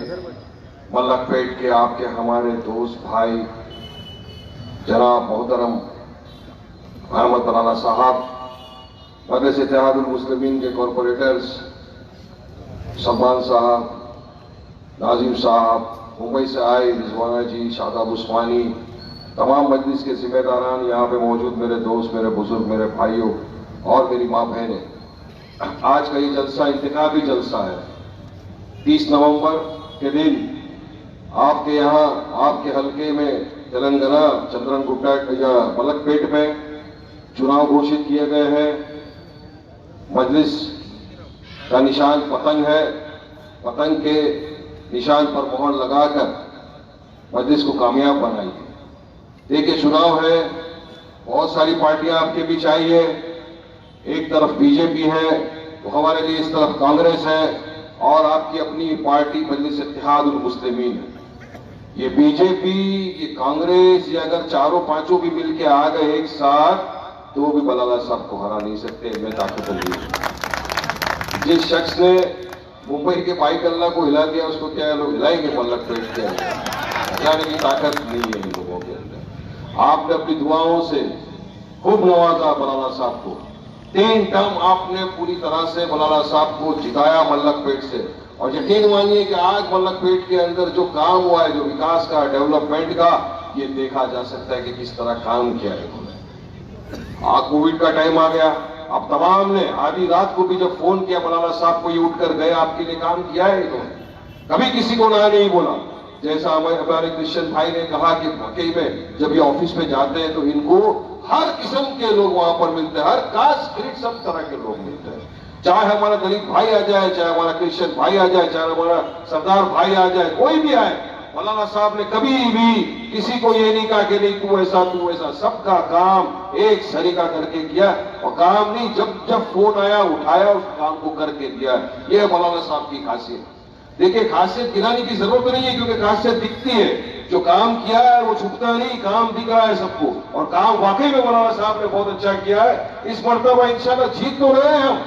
मल्लकपेट के आपके हमारे दोस्त भाई जनाब मोहतरम अहमद मौलाना साहब, मजलिस इत्तेहादुल मुस्लिमीन के कॉरपोरेटर्स सलमान साहब, नाजिम साहब, मुंबई से आए रिजवाना जी, शादाब उस्मानी, तमाम मजलिस के जिम्मेदारान, यहाँ पे मौजूद मेरे दोस्त, मेरे बुजुर्ग, मेरे भाइयों और मेरी माँ बहनें, आज का ये जलसा इंतखाबी जलसा है। 30 नवंबर के दिन आपके यहाँ आपके हलके में तेलंगाना चंद्रनगुट्टा या मलकपेट में चुनाव घोषित किए गए हैं। मजलिस का निशान पतंग है। पतंग के निशान पर मोहर लगाकर मजलिस को कामयाब बनाइए। देखिए, चुनाव है, बहुत सारी पार्टियां आपके बीच आई है। एक तरफ बीजेपी है तो हमारे लिए इस तरफ कांग्रेस है और आपकी अपनी पार्टी मजलिस इत्तेहादुल मुस्लिमीन है। ये बीजेपी, ये कांग्रेस, ये अगर चारों पांचों भी मिलके आ गए एक साथ तो भी बलाला साहब को हरा नहीं सकते। मैं ताकत नहीं। जिस शख्स ने मुंबई के बाई कल्ला को हिला दिया उसको क्या लोग हिलाएंगे? मल्लकपेट के हिलाने की ताकत नहीं है इन लोगों के अंदर। आपने अपनी दुआओं से खूब नवाजा बलाला साहब को। 3 टर्म आपने पूरी तरह से बलाला साहब को जिताया मल्लकपेट से। और यकीन मानिए कि आज मल्लकपेट के अंदर जो काम हुआ है, जो विकास का, डेवलपमेंट का, ये देखा जा सकता है कि किस तरह काम किया है इन्होंने। आज कोविड का टाइम आ गया, अब तमाम ने आधी रात को भी जब फोन किया बलाला साहब को, ये उठकर गए, आपके लिए काम किया है इन्होंने। कभी किसी को ना नहीं बोला। जैसा हमारे क्रिश्चियन भाई ने कहा कि वाकई में जब ये ऑफिस में जाते हैं तो इनको हर किस्म के लोग वहां पर मिलते हैं, हर कास्ट क्रीड सब तरह के लोग मिलते हैं। चाहे हमारा दलित भाई आ जाए, चाहे हमारा क्रिश्चियन भाई आ जाए, चाहे हमारा सरदार भाई आ जाए, कोई भी आए, मौलाना साहब ने कभी भी किसी को ये नहीं कहा कि नहीं तू ऐसा। सबका काम एक सरीका करके किया और काम नहीं, जब फोन आया उठाया, उस काम को करके दिया। ये है मौलाना साहब की खासियत। देखिए, खासियत गिनाने की जरूरत नहीं है क्योंकि खासियत दिखती है। जो काम किया है वो छुपता नहीं, काम दिख रहा है सबको। और काम वाकई में मौलाना साहब ने बहुत अच्छा किया है। इस मर्तबा इंशाल्लाह जीत तो रहे हैं हम,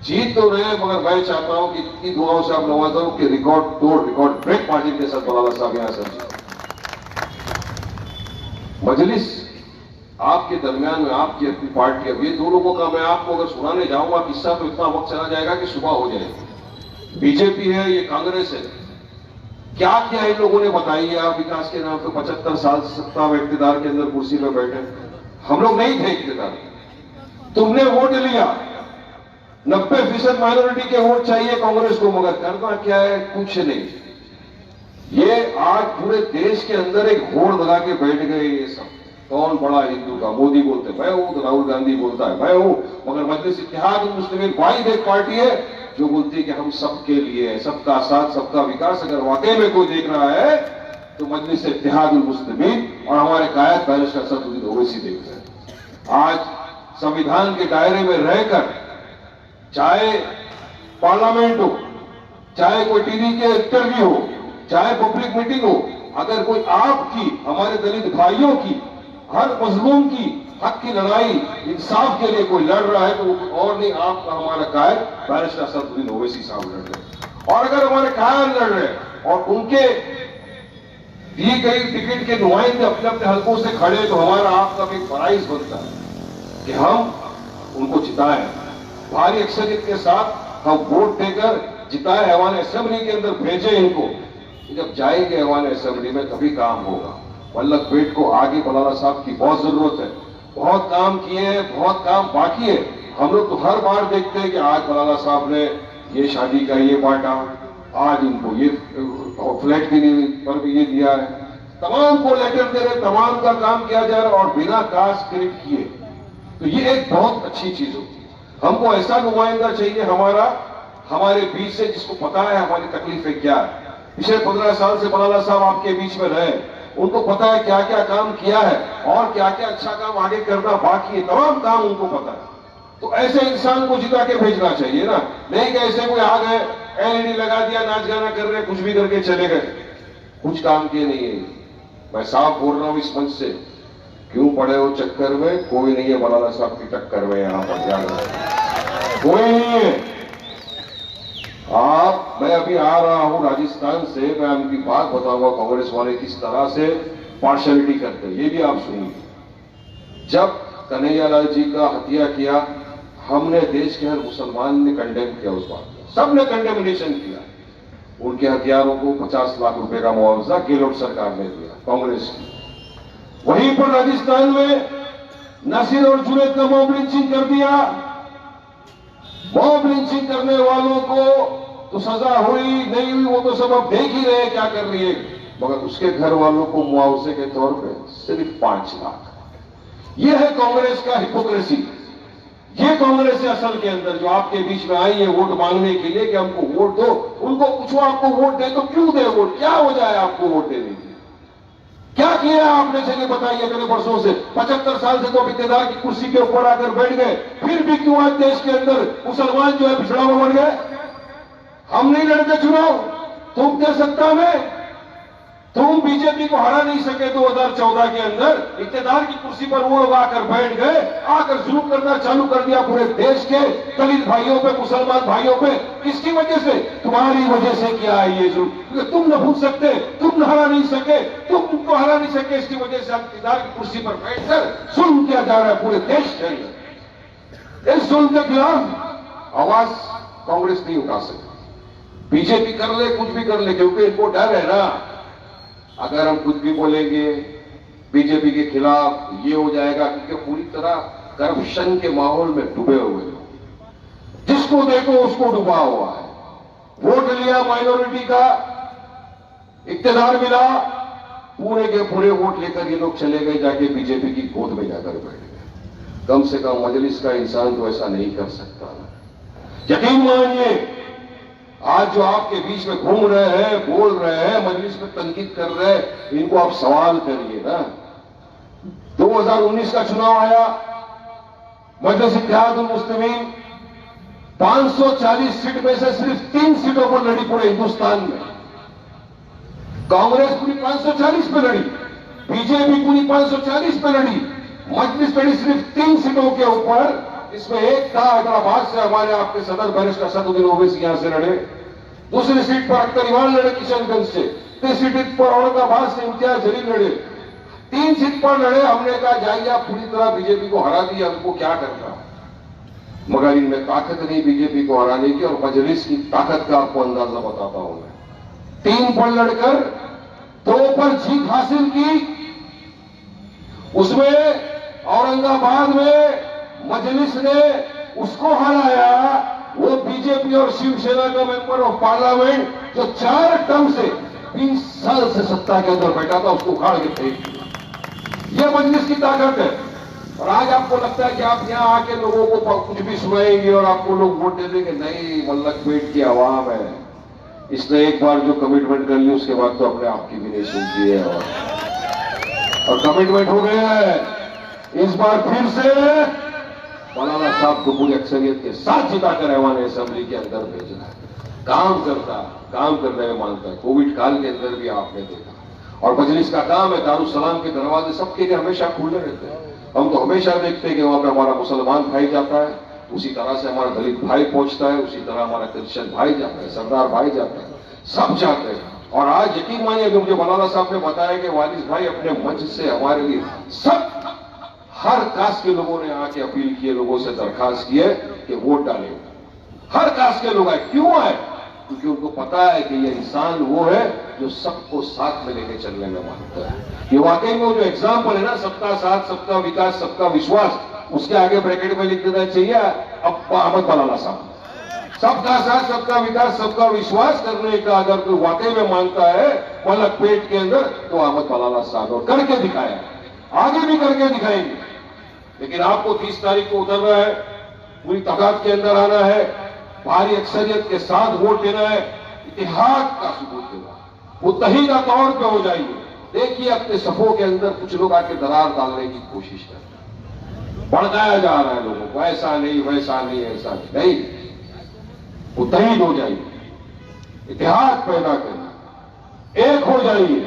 जीत तो रहे हैं, मगर मैं चाहता हूं कि इतनी दुआओं से आप नवाजा हूं कि रिकॉर्ड तोड़, रिकॉर्ड ब्रेक मार्जिन के साथ मौलाना साहब यहां समझे। मजलिस आपके दरमियान में आपकी अपनी पार्टी, अब ये 2 लोगों का मैं आपको अगर सुनाने जाऊंगा किस्सा तो इतना वक्त चला जाएगा कि सुबह हो जाएगी। बीजेपी है, ये कांग्रेस है। क्या किया इन लोगों ने बताइए आप? विकास के नाम पे 75 साल से सत्ता में इख्तिदार के अंदर कुर्सी पे बैठे। हम लोग नहीं थे इख्तिदार, तुमने वोट लिया, 90% माइनॉरिटी के वोट चाहिए कांग्रेस को, मगर करना क्या है? कुछ नहीं। ये आज पूरे देश के अंदर एक होड़ लगा के बैठ गए ये सब। कौन बड़ा हिंदू का? मोदी बोलते मैं हूं, तो राहुल गांधी बोलता है मैं हूं, मगर मजलिस इत्तेहादुल मुस्लिमीन वाहिद एक पार्टी है जो बोलती है कि हम सबके लिए है, सबका साथ, सबका विकास। अगर वाकई में कोई देख रहा है तो मजलिस इत्तेहादुल मुस्लिमीन और हमारे कायद बैरिस्टर असदुद्दीन ओवैसी देख रहे हैं। आज संविधान के दायरे में रहकर, चाहे पार्लियामेंट हो, चाहे कोई टीवी के इंटरव्यू हो, चाहे पब्लिक मीटिंग हो, अगर कोई आपकी, हमारे दलित भाइयों की, हर मजलूम की हक की लड़ाई, इंसाफ के लिए कोई लड़ रहा है तो और नहीं आपका हमारा कायद बैरिस्टर असदुद्दीन ओवैसी साहब लड़ रहे। और अगर हमारे कायद लड़ रहे और उनके दी गई टिकट के नुमाइंदे अपने अपने हलकों से खड़े, तो हमारा आपका भी फराइज बनता है कि हम उनको जिताएं, भारी अक्सरियत के साथ हम वोट देकर जिताएं, हमारे असेंबली के अंदर भेजें इनको। जब जाएंगे हमारे असेंबली में तभी काम होगा। मल्लकपेट को आगे मौलाना साहब की बहुत जरूरत है। बहुत काम किए हैं, बहुत काम बाकी है। हम लोग तो हर बार देखते हैं कि आज मौलाना साहब ने ये शादी का ये बांटा, आज इनको ये फ्लैट के पर भी ये दिया है, तमाम को लेटर दे रहे, तमाम का काम किया जा रहा है और बिना कास्ट क्रिएट किए। तो ये एक बहुत अच्छी चीज होती है। हमको ऐसा नुमाइंदा चाहिए हमारे बीच से जिसको पता है हमारी तकलीफें क्या है। पिछले 15 साल से मौलाना साहब आपके बीच में रहे, उनको पता है क्या क्या काम किया है और क्या क्या अच्छा काम आगे करना बाकी है, तमाम काम उनको पता है। तो ऐसे इंसान को जिता के भेजना चाहिए ना, नहीं कि ऐसे कोई आ गए, एलईडी लगा दिया, नाच गाना कर रहे, कुछ भी करके चले गए, कुछ काम किए नहीं है। मैं साफ बोल रहा हूं इस मंच से, क्यों पड़े हो चक्कर में? कोई नहीं है मौलाना साहब की टक्कर में, यहां पर कोई नहीं है। आप मैं अभी आ रहा हूं राजस्थान से, मैं उनकी बात बताऊंगा कांग्रेस वाले किस तरह से पार्शलिटी करते हैं, ये भी आप सुनिए। जब कन्हैयालाल जी का हत्या किया, हमने देश के हर मुसलमान ने कंडेम किया, उस बात को सबने कंडेमिनेशन किया। उनके हथियारों को 50 लाख रुपए का मुआवजा गहलोत सरकार ने दिया, कांग्रेस की। वहीं पर राजस्थान में नसीर और जुनैद का मॉब लिंचिंग कर दिया। मॉब लिंचिंग करने वालों को तो सजा हुई नहीं हुई वो तो सब अब देख ही रहे क्या कर रही है, मगर उसके घर वालों को मुआवजे के तौर पे सिर्फ 5 लाख। ये है कांग्रेस का हिपोक्रेसी। ये कांग्रेस है असल के अंदर, जो आपके बीच में आई है वोट मांगने के लिए कि हमको वोट दो। उनको पूछो आपको वोट दे तो क्यों दे वोट, क्या हो जाए आपको वोट देने की, क्या किया आपने, चलिए बताइए। इतने वर्षों से 75 साल से तो इक्तदार की कुर्सी के ऊपर आकर बैठ गए, फिर भी क्यों आज देश के अंदर मुसलमान जो है पिछड़ा हुआ बढ़ गए। हम नहीं लड़ते चुनाव, तुम थे सत्ता में, तुम बीजेपी को हरा नहीं सके 2014 के अंदर। इक्तदार की कुर्सी पर वो लोग आकर बैठ गए, आकर जुल्म करना चालू कर दिया पूरे देश के दलित भाइयों पे, मुसलमान भाइयों पे। किसकी वजह से? तुम्हारी वजह से किया है ये जुल्म, क्योंकि तुम न भूल सकते, तुम हरा नहीं सके, तुमको हरा नहीं सके, इसकी वजह से इक्तदार की कुर्सी पर बैठकर जुल्म किया जा रहा है पूरे देश के अंदर। इस जुल्म के खिलाफ आवाज कांग्रेस नहीं उठा सकती। बीजेपी कर ले, कुछ भी कर ले, क्योंकि इनको डर है ना, अगर हम कुछ भी बोलेंगे बीजेपी के खिलाफ ये हो जाएगा, क्योंकि पूरी तरह करप्शन के माहौल में डूबे हुए लोग, जिसको देखो उसको डूबा हुआ है। वोट लिया माइनॉरिटी का, इक्तदार मिला, पूरे के पूरे वोट लेकर ये लोग चले गए, जाके बीजेपी की गोद में जाकर बैठ गए। कम से कम मजलिस का इंसान तो ऐसा नहीं कर सकता। यकीन मानिए, आज जो आपके बीच में घूम रहे हैं, बोल रहे हैं, मजलिस में तनकीद कर रहे हैं, इनको आप सवाल करिए ना। 2019 का चुनाव आया, मजलिस इत्तेहादुल मुस्लिमीन 540 सीट में से सिर्फ 3 सीटों पर लड़ी पूरे हिंदुस्तान में। कांग्रेस पूरी 540 पे लड़ी, बीजेपी पूरी 540 पे लड़ी, मजलिस लड़ी सिर्फ 3 सीटों के ऊपर। इसमें एक था हैदराबाद से हमारे आपके सदर बैरिस्टर असदुद्दीन ओवैसी यहां से लड़े, दूसरी सीट पर अख्तर इमाम लड़े किशनगंज से, तीसरी सीट पर औरंगाबाद से इम्तियाज जलील लड़े। 3 सीट पर लड़े। हमने कहा जाइए आप पूरी तरह बीजेपी को हरा दिया, हमको क्या करना, मगर इनमें ताकत नहीं बीजेपी को हराने की, और मजलिस की ताकत का आपको अंदाजा बताता हूं मैं। 3 पर लड़कर 2 पर जीत हासिल की। उसमें औरंगाबाद में मजलिस ने उसको हराया, वो बीजेपी और शिवसेना का मेंबर ऑफ पार्लियामेंट जो 4 टर्म से 20 साल से सत्ता के अंदर बैठा था, उसको उखाड़ के फेंक दिया। ये मजलिस की ताकत है। और आज आपको लगता है कि आप यहां आके लोगों को कुछ भी सुनाएंगे और आपको लोग वोट दे देंगे, नहीं, मल्लकपेट की आवाम है, इसने एक बार जो कमिटमेंट कर ली उसके बाद तो अपने आप की भी नहीं सुनती है, और कमिटमेंट हो गया है। इस बार फिर से मौलाना साहब को पूरी अक्सरियत के साथ जिताकर ऐवान असेंबली के अंदर भेजना है। काम करने में मानता है। कोविड काल के अंदर भी आपने देखा, और मजलिस का काम है, दारुसलाम के दरवाजे सबके लिए हमेशा खुले रहते हैं। हम तो हमेशा देखते हैं कि वहां पर हमारा मुसलमान भाई जाता है, उसी तरह से हमारा दलित भाई पहुंचता है, उसी तरह हमारा क्रिश्चियन भाई जाता है, सरदार भाई जाता है, सब जाते हैं। और आज यकीन मानिए कि मुझे मौलाना साहब ने बताया कि वालिद भाई अपने मंच से हमारे लिए सब हर कास्ट के लोगों ने आके अपील किए, लोगों से दरखास्त की है कि वोट डालें। हर कास्ट के लोग आए, क्यों आए? क्योंकि उनको पता है कि ये इंसान वो है जो सबको साथ में लेके चलने में मानता है। ये वाकई में वो जो एग्जाम्पल है ना, सबका साथ, सबका विकास, सबका विश्वास, उसके आगे ब्रैकेट में लिख देना चाहिए अहमद मौलाना साहब। सबका साथ, सबका विकास, सबका विश्वास करने का अगर कोई वाकई में मानता है मलकपेट के अंदर, तो अहमद मौलाना साहब, और करके दिखाया, आगे भी करके दिखाएंगे। लेकिन आपको 30 तारीख को उतरना है, पूरी तादाद के अंदर आना है, भारी अक्सरियत के साथ वोट देना है, इतिहास का सबूत देना, मुत्तहिदा तौर पे हो जाइए। देखिए अपने सफों के अंदर कुछ लोग आके दरार डालने की कोशिश कर रहे हैं, भड़काया जा रहा है लोगों को, ऐसा नहीं, वैसा नहीं, ऐसा नहीं, मुत्तहिद हो जाइए, इतिहास पैदा करना, एक हो जाइए,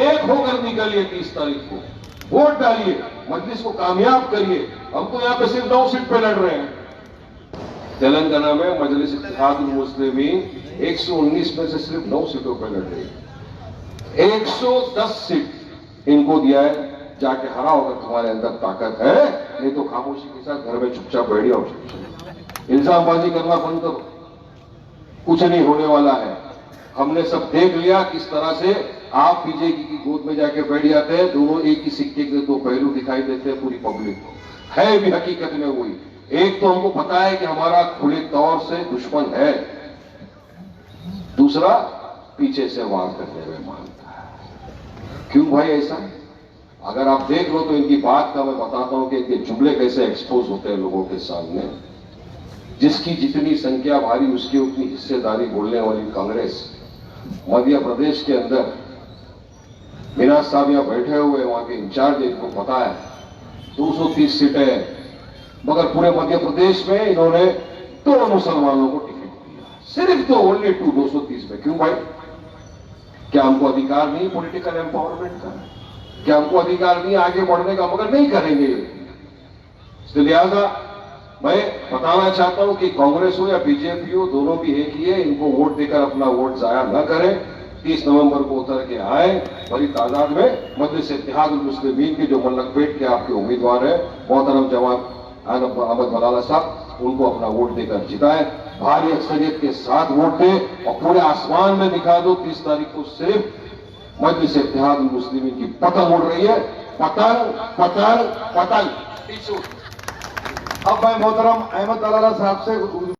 एक होकर निकलिए 30 तारीख को, वोट डालिए, मजलिस को कामयाब करिए। हम तो यहां पे सिर्फ 9 सीट पे लड़ रहे हैं, तेलंगाना में मजलिस इत्तेहादुल मुस्लिमीन 119 में से सिर्फ 9 सीटों पर लड़ रही। 110 सीट इनको दिया है, जाके हराओ अगर तुम्हारे अंदर ताकत है, नहीं तो खामोशी के साथ घर में चुपचाप बैठ जाओ। इल्जामबाजी करना बंद करो, कुछ नहीं होने वाला है। हमने सब देख लिया किस तरह से आप बीजेपी की गोद में जाके बैठ जाते हैं। दोनों एक ही सिक्के के दो पहलू दिखाई देते हैं पूरी पब्लिक को। है भी हकीकत में वही। एक तो हमको पता है कि हमारा खुले तौर से दुश्मन है, दूसरा पीछे से वार करने में मानता है। क्यों भाई ऐसा? अगर आप देख लो तो इनकी बात का मैं बताता हूं कि इनके जुमले कैसे एक्सपोज होते हैं लोगों के सामने। जिसकी जितनी संख्या भारी उसकी उतनी हिस्सेदारी बोलने वाली कांग्रेस। मध्य प्रदेश के अंदर मीना साहब यहां बैठे हुए, वहां के इंचार्ज, इनको पता है 230 सीटें, मगर पूरे मध्य प्रदेश में इन्होंने 2 मुसलमानों को टिकट दिया, सिर्फ तो ओनली 230 में। क्यों भाई? क्या हमको अधिकार नहीं पॉलिटिकल एम्पावरमेंट का? क्या हमको अधिकार नहीं आगे बढ़ने का? मगर नहीं करेंगे। इसलिए लिहाजा मैं बताना चाहता हूं कि कांग्रेस हो या बीजेपी हो, दोनों भी एक ही है। इनको वोट देकर अपना वोट जाया न करें। 30 नवंबर को उतर के आए बड़ी तादाद में। मजलिस इत्तेहादुल मुस्लिमीन के जो मल्लकपेट के आपके उम्मीदवार है मोहतरम जवान अहमद मलाला साहब, उनको अपना वोट देकर जिताए। भारी अक्सरियत के साथ वोट दे और पूरे आसमान में दिखा दो 30 तारीख को सिर्फ मजलिस इत्तेहादुल मुस्लिमीन की पतंग उड़ रही है। पतंग पतंग पतंग। अब मैं मोहतरम अहमद मलाला साहब से